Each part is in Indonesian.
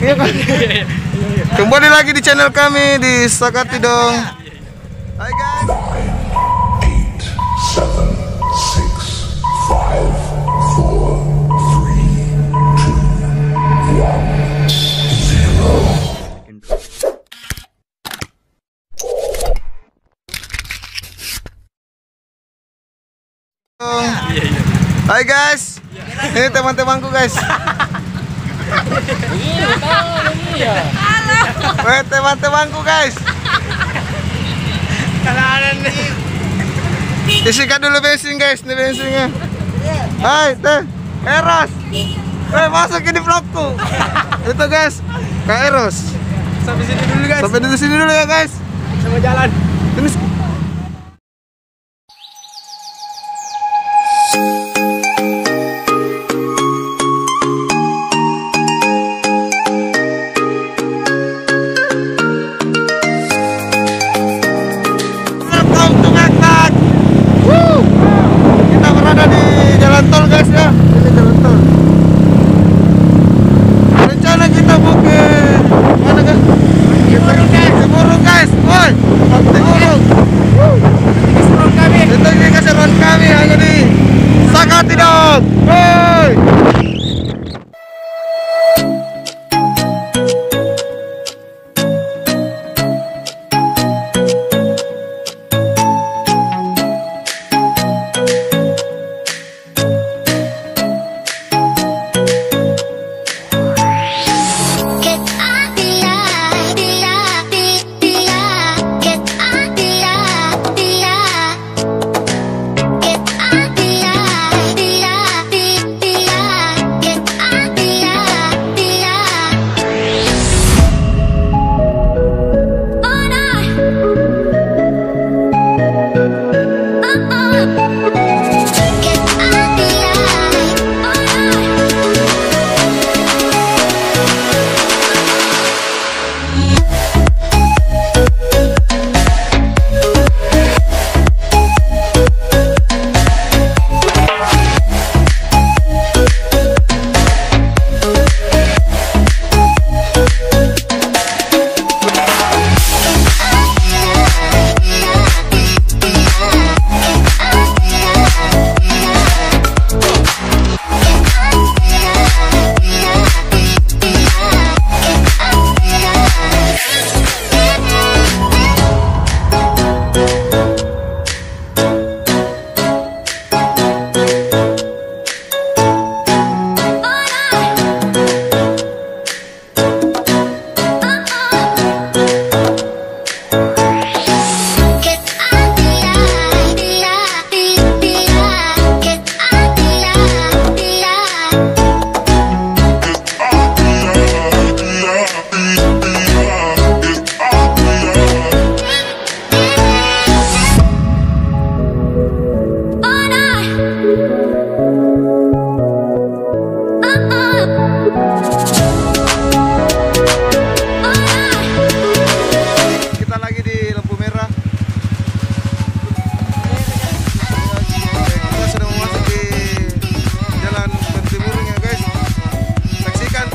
Iya kan? Kembali lagi di channel kami di Sakati dong. Hai guys. 8, 7, 6, 5, 4, 3, 2, 1, 0. Hai guys. Ini teman-temanku guys. Weh, teman-temanku guys. Isikan dulu bensin guys, ini bensinnya. Hai, teh, Eros. Weh, masukin di vlogku. Itu guys, Kak Eros. Sampai sini dulu guys. Sampai di sini dulu ya guys. Sama jalan. Ini kita berada di jalan tol guys ya. Ini jalan tol. Rencana kita mau ke mana guys? Timurung guys. Timurung guys. Woi, Timurung. Keseruan kami. Itu ini keseruan kami hanya di Sakati dong. Woi.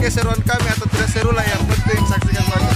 Keseruan kami atau tidak seru lah, yang penting saksikan saja.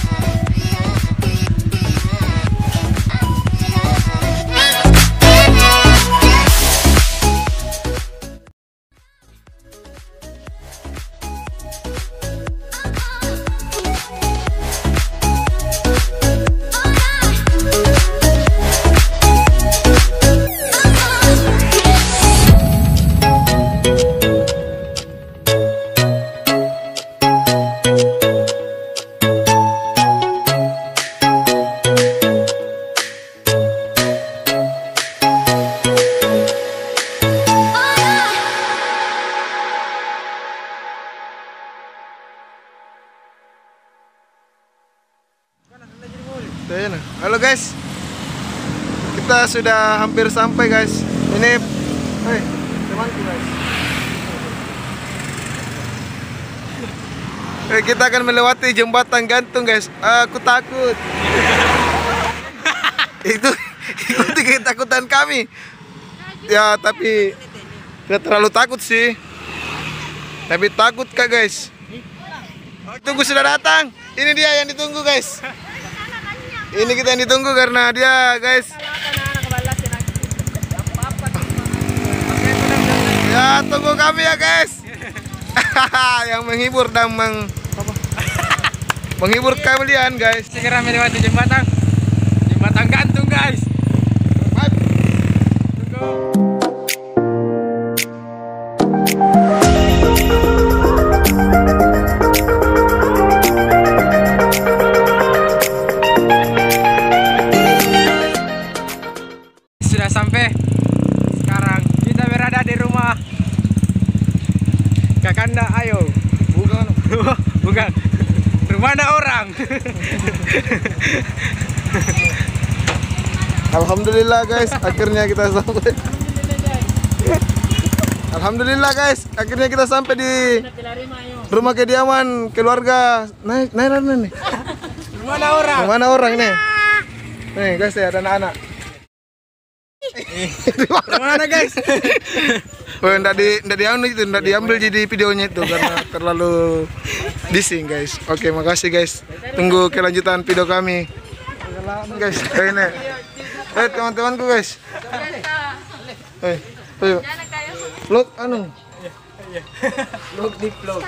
Halo guys, kita sudah hampir sampai guys. Ini, temanku guys. Kita akan melewati jembatan gantung guys. Aku takut. Itu ikuti ketakutan kami. Ya tapi tidak terlalu takut sih. Tapi takut kak guys. Tunggu sudah datang. Ini dia yang ditunggu guys. Ini kita yang ditunggu karena dia guys. Ya tunggu kami ya guys. Yang menghibur dan menghibur kalian guys. Segera melewati jembatan gantung guys. Sudah sampai. Sekarang kita berada di rumah Kakanda Ayo. Bukan. Rumahnya orang. Alhamdulillah guys, akhirnya kita sampai. Alhamdulillah guys, akhirnya kita sampai di rumah kediaman keluarga. Naik nih. Rumahnya orang. Mana orang nih? Nih guys ya, ada anak-anak. Mana guys? Oh, nggak diambil jadi videonya itu karena terlalu dising guys. Oke, makasih guys. Tunggu kelanjutan video kami. Guys, ini. Teman-temanku guys. Ayo. Vlog anu. Vlog di vlog.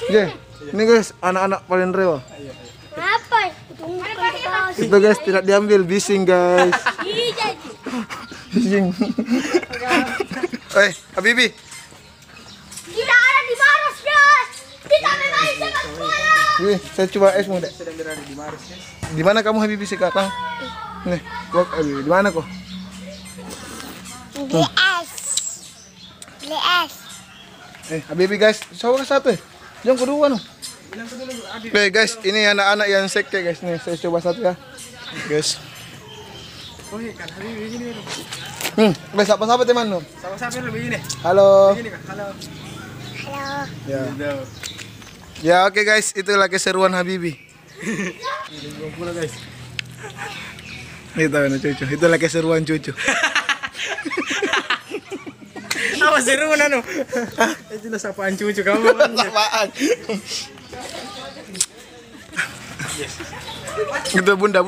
Ya, ini guys, anak-anak paling rewa. Apa? Itu guys tidak diambil, bising guys. Bising. Habibi. Tidak ada di Maros, guys. Kita memang sepak bola. Wih, saya coba es muda. Di mana kamu Habibi sekarang? Nih, vlog Habibi. Di mana kok? Beli es. Habibi guys, coba ke satu. Yang kedua no. Oke guys, ini anak-anak yang sekte guys. Nih, saya coba satu ya. Guys. Guys, apa-apa teman no? Sama-sama lebih ini. Halo. Halo. Ya. Ya oke guys, itulah keseruan Habibi. Guys. Itu anak cucu, itulah keseruan cucu. Apa seru nanu? Itu lah sapaan cucu kamu. Apaan? Gitu bunda.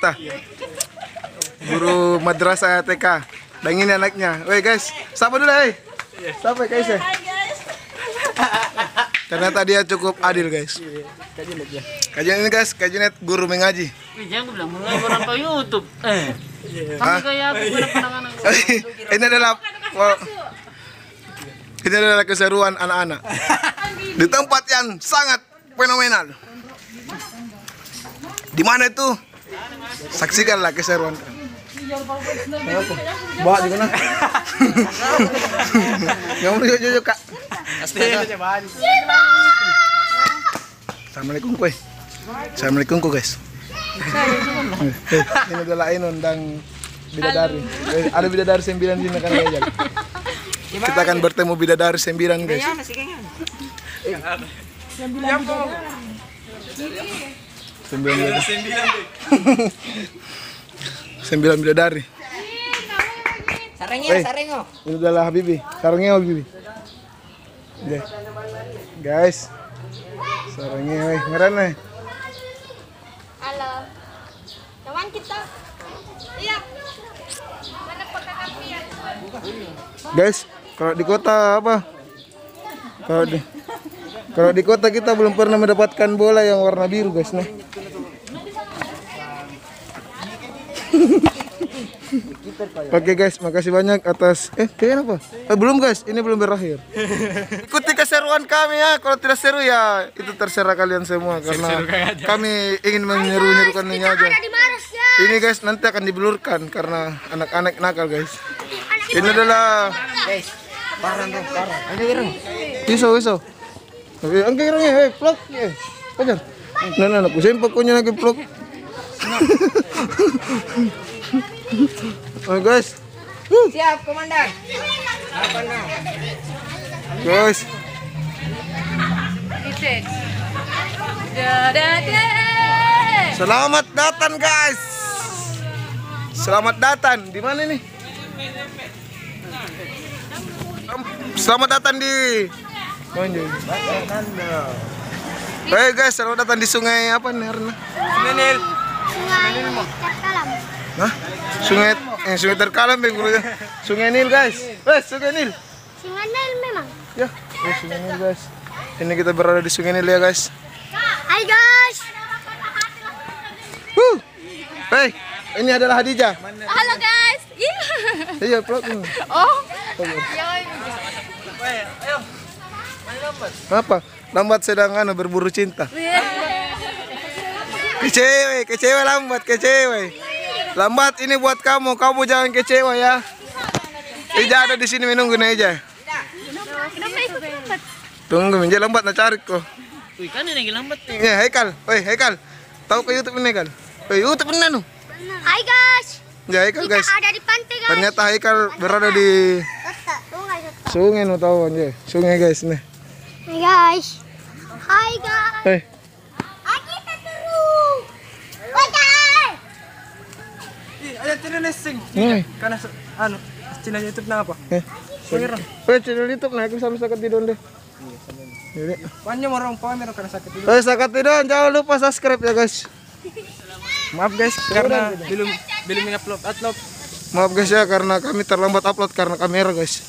Tah. Guru madrasah TK. Dan ini anaknya. Woi guys, sapa dulu Sapa guys ya? Hai guys. Ternyata dia cukup adil guys. Kajian ini guys, kajian guru mengaji. Jangan gue bilang mulai berapa YouTube. Sama kayak aku penanganan. Ini adalah keseruan anak-anak di tempat yang sangat fenomenal. Di mana itu? Saksikanlah keseruan. Bawa di mana? Yang mau jujur kak. Assalamualaikum kue. Assalamualaikum guys. Ini adalah Ainun dan bidadari. Ada bidadari 9 di sini kan guys. Kita akan bertemu bidadari 9 guys. 9 bidadari. Sarengo. Ini adalah Habibi. Sarangnya Habibi. Guys. Sarangnya ngeren nih. Halo. Teman kita. Iya. Mana kota kampian? Guys, kalau di kota apa? Kalau di kota kita belum pernah mendapatkan bola yang warna biru guys nih. Oke guys, makasih banyak atas kenapa? Belum guys, ini belum berakhir. Ikuti keseruan kami ya. Kalau tidak seru ya itu terserah kalian semua karena kami ingin menyeru-nyerukan ini aja. Ada di Maros, guys. Ini guys nanti akan dibelurkan karena anak-anak nakal guys. Ini adalah Parang. iso. Angke irangnya, vlog. Pajar. Nah, aku sempak punya lagi vlog. Oh guys. Siap, komandan. Guys. Selamat datang guys. Selamat datang. Di mana nih? Selamat datang di Hey guys, selamat datang di sungai apa nih Arna? Sungai Nil. Terkalam. Hah? Sungai Terkalam bengkurunya. Sungai Nil guys. Sungai Nil. Sungai Nil memang. Ya, Sungai Nil guys. Ini kita berada di Sungai Nil ya guys. Hai guys. Hey, ini adalah Hadijah. Halo guys. Iya, vlog. Oh. Apa? Lambat sedang berburu cinta. Kecewa lambat, kecewa. Lambat ini buat kamu jangan kecewa ya. Ija ada di sini menunggu Eja. Kenapa ikut lambat? Tunggu, Eja lambat nak cari kok. Wih, kan ini lagi lambat. Ya, Haikal. Haikal. Tahu ke YouTube ini, Haikal? YouTube ini nu. Hai guys. Ya, Haikal guys. Kita ada di pantai guys. Ternyata Haikal berada di sungai nu tahu aja. Sungai guys nih. Hai guys. Hai guys. Kita terus. Oke. Ayo channel sing. Nih. Karena channel YouTube na apa? Channel YouTube nah, aku sama sakit tidon deh. Jadi, Panjang orang pamer karena sakit dulu. sakit tidon jangan lupa subscribe ya guys. Maaf guys karena belum upload. Maaf guys ya karena kami terlambat upload karena kamera guys.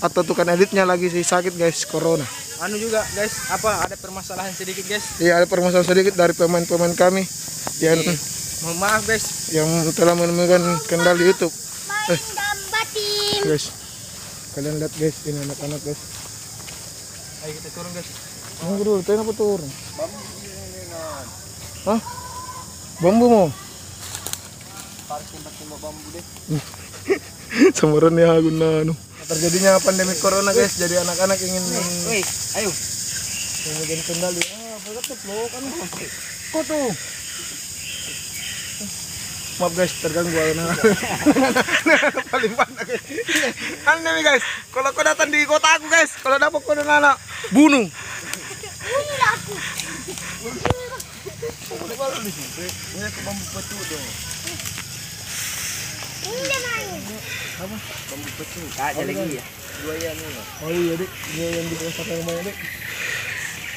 Atau tukang editnya lagi sakit guys, corona. Anu juga guys, ada permasalahan sedikit guys. Iya, ada permasalahan sedikit dari pemain-pemain kami yang Mohon maaf guys. yang telah menemukan kendali YouTube. Batim. Guys, kalian lihat guys, ini anak-anak guys. Ayo kita turun guys. Tunggu dulu, tanya apa turun? Hah? Bambu mau? Bambu deh. Samaran ya guna anu. Terjadinya pandemi corona guys, jadi anak-anak ingin Ayo. menjadi kendali. Berat tuh lo kan. Kok tuh? Maaf guys, terganggu anak. Paling panas guys. Aneh nih guys, kalau kau datang di kota aku guys, kalau dapat kau dengan anak, bunuh. Bunuh aku. Ini main. Ada lagi ya. Oh iya dik, dia yang di bawah sampai rumahnya dik.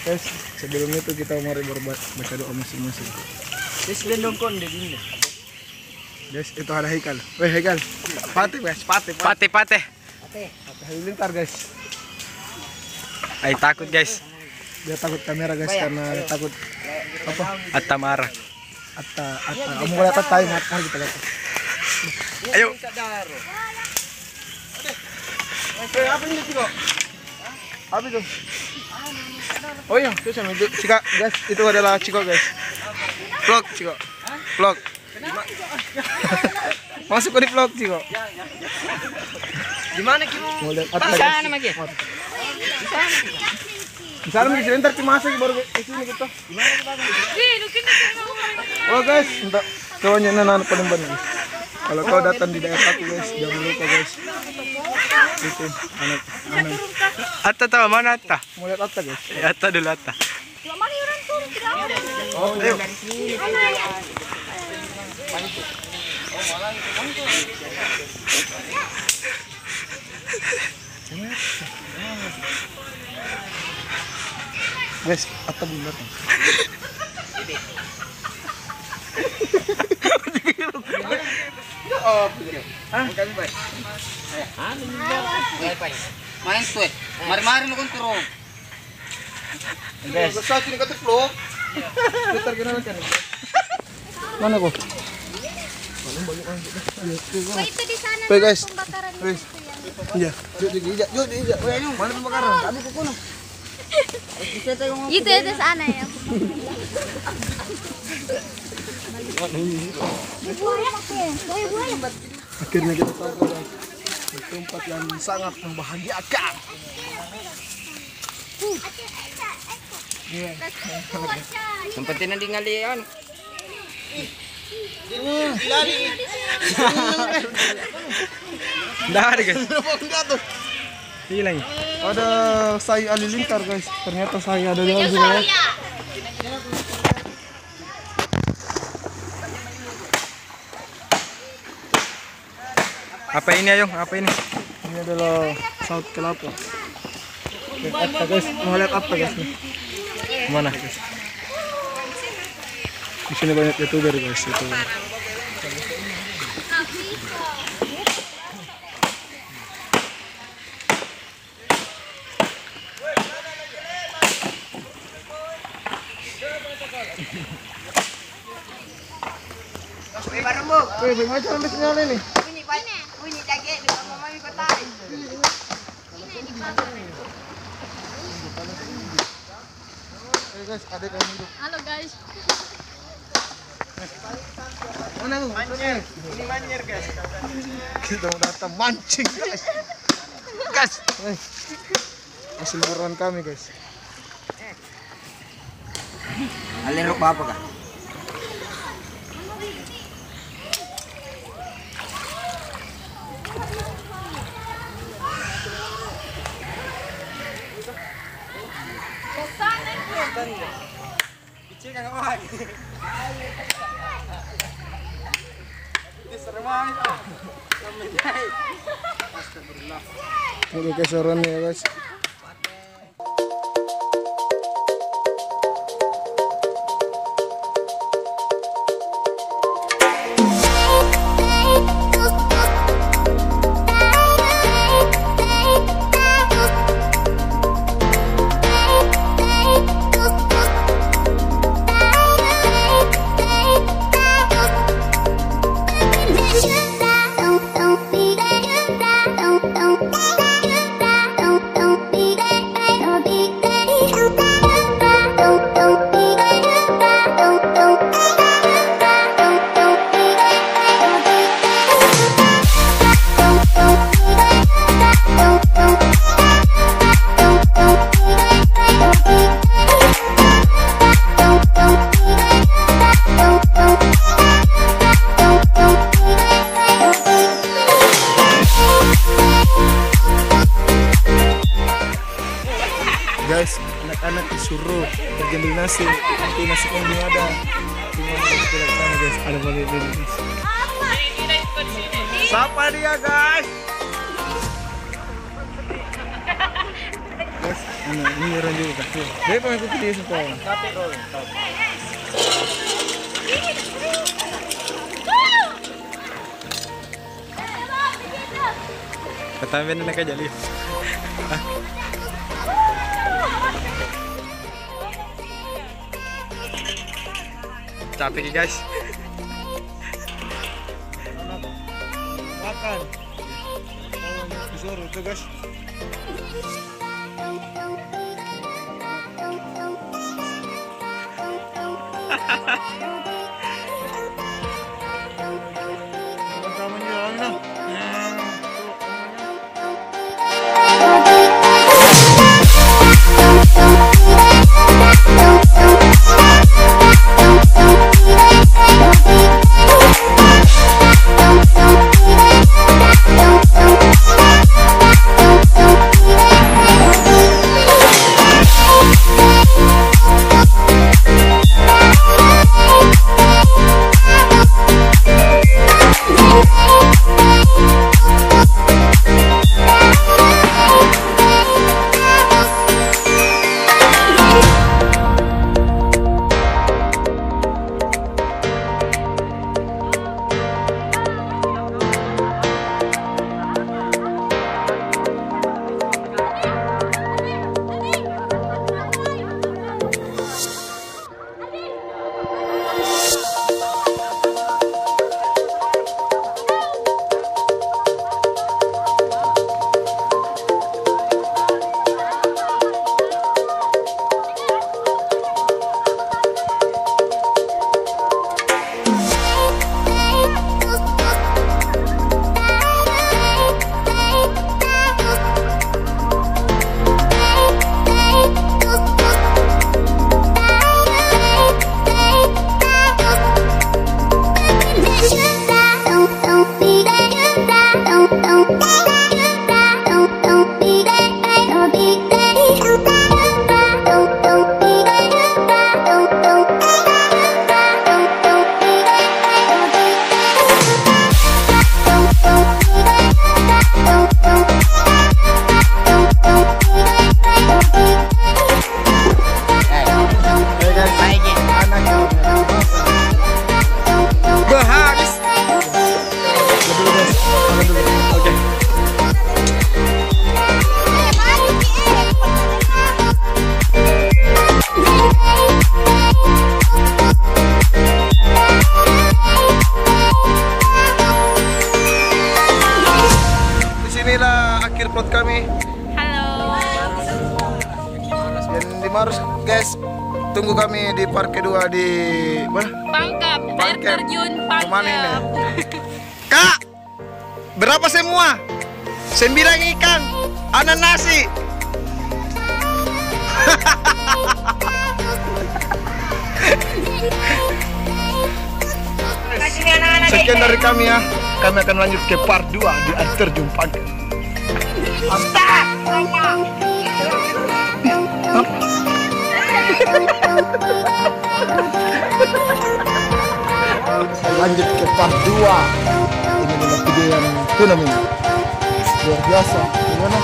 Guys, sebelum itu kita mari baca doa masing-masing. Guys, lendong kon deh ini. Guys, itu ada Haikal. Haikal. Pati guys, pati. Pate. Halilintar guys. Ay takut guys. Dia takut kamera guys karena takut apa? Atta marah. Atta. Kamu boleh tahu mata kita lihat. Ayo. Apa ini Ciko? Apa itu? Oh iya, itu sama Cika guys, itu adalah Ciko guys. Vlog Ciko. Vlog. Masuk ke di vlog Ciko. Gimana Kimo? Mau lihat apa Di sana lagi. Di sana mungkin sebentar masuk baru ke sini kita. Oh guys, untuk cowoknya anak penembak guys. Kalau kau datang di daerah aku guys, jangan lupa guys. Itu anak. Atta tahu mana Atta? Mau lihat Atta guys. Atta dulu Atta. Mari orang turun tidak ada. Oh, ayo. Guys, Atta belum datang. Main tuh, mari-mari lu kan turun. Guys, besar sini ketik vlog. Putar kenal kan. Mana kok? Itu di sana. Oke guys. Pembakaran Guys. itu Iya. yang. Yuk. Mana pembakaran? Kami ke kono. Itu sana ya. Akhirnya kita sampai guys di tempat yang sangat membahagiakan. Sempatin na di ngalian. Dari guys. Hilang. Ada saya halilintar guys. Ternyata saya ada di sini guys. Apa ini Ayong? Apa ini? Ini adalah saut kelapa. Apa guys? Mau lihat apa guys nih? Mana guys? Di sini banyak YouTuber guys, YouTuber. Wih, bagaimana cara ambil sinyal ini? Bunyi jaget di bawah mami kotai. Oke guys, adek yang hidup. Halo guys. Mana lu? Ini manyer guys. Kita mau datang mancing guys. Guys, hasil buruan kami guys. Alin apa kan? Ini keseruannya ya guys. Guys, anak-anak disuruh berjemur nasi. Nanti nasinya belum ada. Cuma kita lihat sana guys, ada balik ini guys. Siapa dia guys? Guys, ini orang juga. Dia pengikuti dia semua. Ketahuan anak aja lihat. Capek guys. Makan. Oh, disuruh tuh guys. Dimarus guys. Tunggu kami di part kedua di mana? Pangkep, air Pangkep. terjun Kemana ini? Pangkep. Kak, berapa semua? 9 ikan, ada nasi. Sekian dari kami ya. Kami akan lanjut ke part 2 di air terjun Pangkep. Lanjut ke part 2. Ini adalah video yang luar biasa. Gimana?